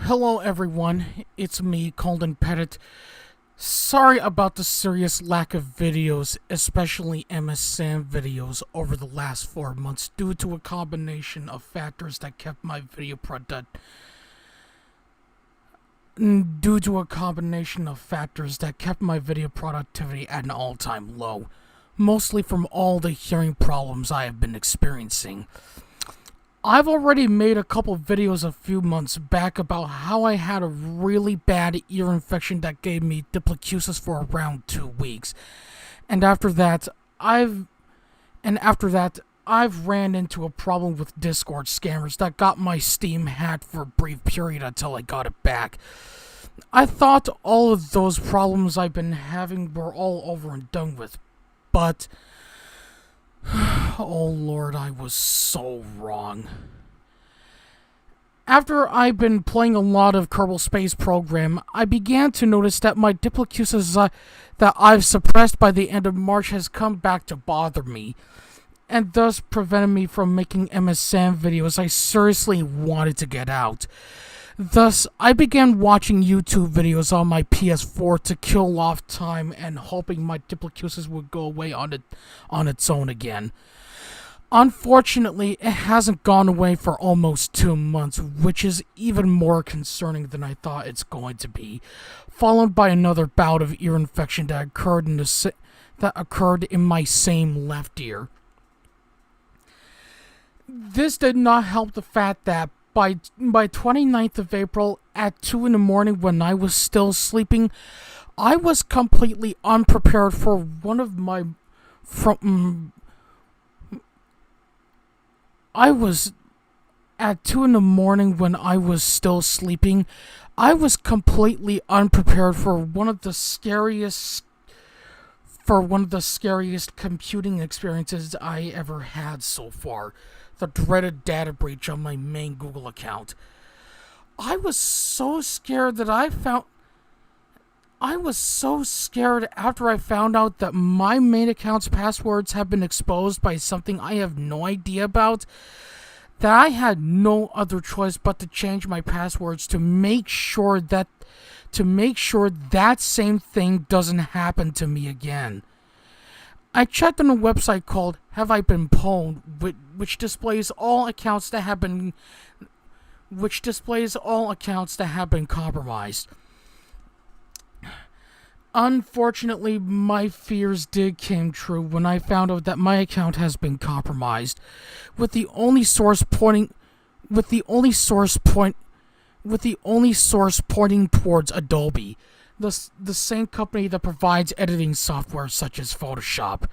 Hello everyone, it's me, Colden Pettit. Sorry about the serious lack of videos, especially MSM videos, over the last 4 months due to a combination of factors that kept my video productivity at an all-time low, mostly from all the hearing problems I have been experiencing. I've already made a couple videos a few months back about how I had a really bad ear infection that gave me Diplacusis for around 2 weeks. And after that, I've ran into a problem with Discord scammers that got my Steam hacked for a brief period until I got it back. I thought all of those problems I've been having were all over and done with, but oh Lord, I was so wrong. After I've been playing a lot of Kerbal Space Program, I began to notice that my Diplacusis that I've suppressed by the end of March has come back to bother me, and thus prevented me from making MSM videos I seriously wanted to get out. Thus, I began watching YouTube videos on my PS4 to kill off time and hoping my Diplacusis would go away on its own again. Unfortunately, it hasn't gone away for almost 2 months, which is even more concerning than I thought it's going to be, followed by another bout of ear infection that occurred in my same left ear. This did not help the fact that by 29th of April at 2 in the morning when I was still sleeping, I was completely unprepared for one of my I was at 2 in the morning when I was still sleeping. I was completely unprepared for one of the scariest computing experiences I ever had so far. The dreaded data breach on my main Google account. I was so scared after I found out that my main account's passwords have been exposed by something I have no idea about, that I had no other choice but to change my passwords to make sure that same thing doesn't happen to me again. I checked on a website called Have I Been Pwned, which displays all accounts that have been compromised. Unfortunately, my fears did come true when I found out that my account has been compromised, with the only source pointing towards Adobe, the same company that provides editing software such as Photoshop.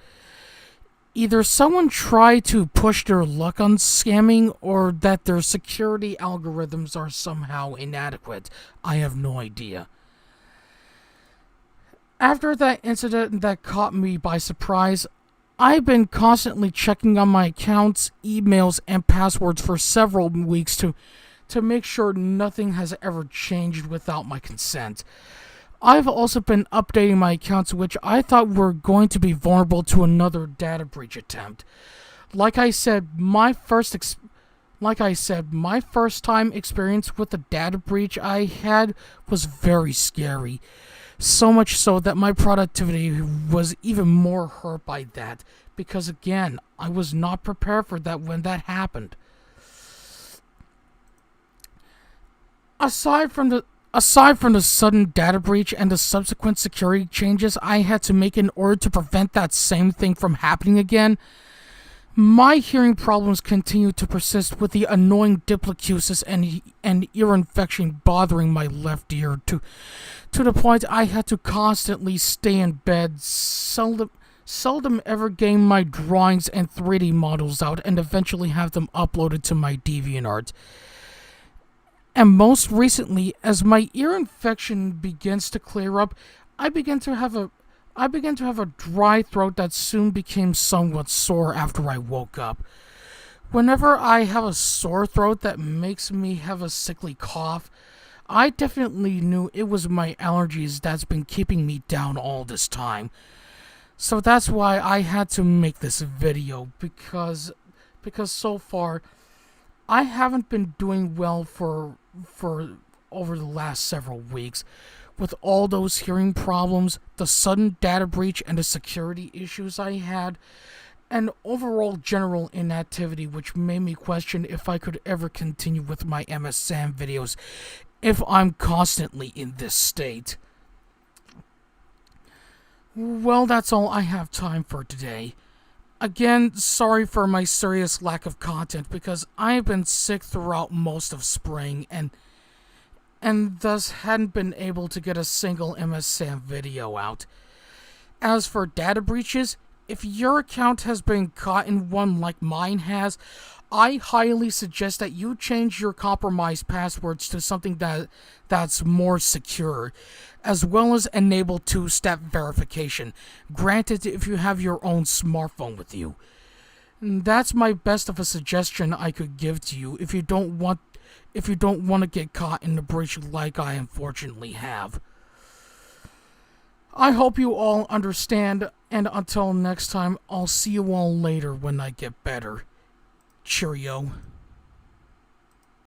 Either someone tried to push their luck on scamming, or that their security algorithms are somehow inadequate. I have no idea. After that incident that caught me by surprise, I've been constantly checking on my accounts, emails, and passwords for several weeks to make sure nothing has ever changed without my consent. I've also been updating my accounts, which I thought were going to be vulnerable to another data breach attempt. Like I said, my first time experience with the data breach I had was very scary. So much so that my productivity was even more hurt by that, because again, I was not prepared for that when that happened. Aside from the sudden data breach and the subsequent security changes I had to make in order to prevent that same thing from happening again, my hearing problems continue to persist, with the annoying Diplacusis and ear infection bothering my left ear to the point I had to constantly stay in bed, seldom ever getting my drawings and 3D models out and eventually have them uploaded to my DeviantArt. And most recently, as my ear infection begins to clear up, I began to have a dry throat that soon became somewhat sore after I woke up. Whenever I have a sore throat that makes me have a sickly cough, I definitely knew it was my allergies that's been keeping me down all this time. So that's why I had to make this video, because so far I haven't been doing well for over the last several weeks. With all those hearing problems, the sudden data breach, and the security issues I had, and overall general inactivity, which made me question if I could ever continue with my MSM videos if I'm constantly in this state. Well, that's all I have time for today. Again, sorry for my serious lack of content because I've been sick throughout most of spring and thus hadn't been able to get a single MSM video out. As for data breaches, if your account has been caught in one like mine has, I highly suggest that you change your compromised passwords to something that's more secure, as well as enable two-step verification, granted if you have your own smartphone with you. That's my best of a suggestion I could give to you if you don't want to get caught in the breach like I unfortunately have. I hope you all understand, and until next time, I'll see you all later when I get better. Cheerio.